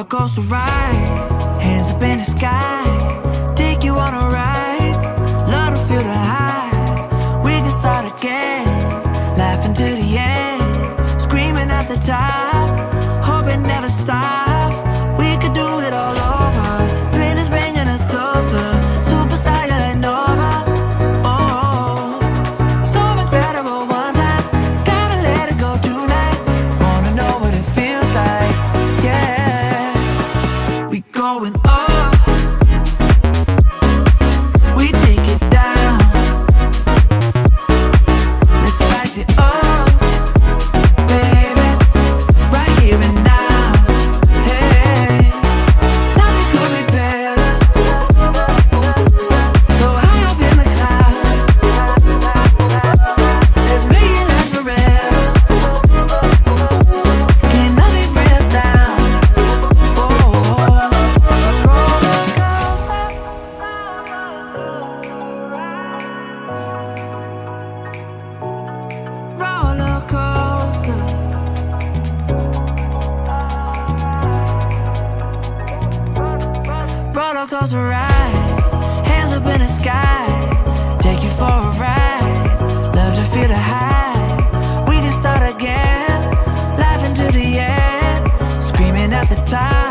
Goes to ride, hands up in the sky, take you on a ride, love to feel the high. We can start again, laughing to the end, screaming at the top, hope it never stops. We could do it all over, thrill is bringing us closer, superstar you're like Nova. Oh, so incredible one time, gotta let it go tonight, wanna know what it feels like, yeah. We going up, we take it down, let's spice it up, baby, right here and now. Hey, nothing could be better, so high up in the clouds, let's make it last forever. Can't nothing bring us down. Roller coaster, roller coaster ride, hands up in the sky, take you for a ride, love to feel the high. We can start again, laughing to the end, screaming at the top.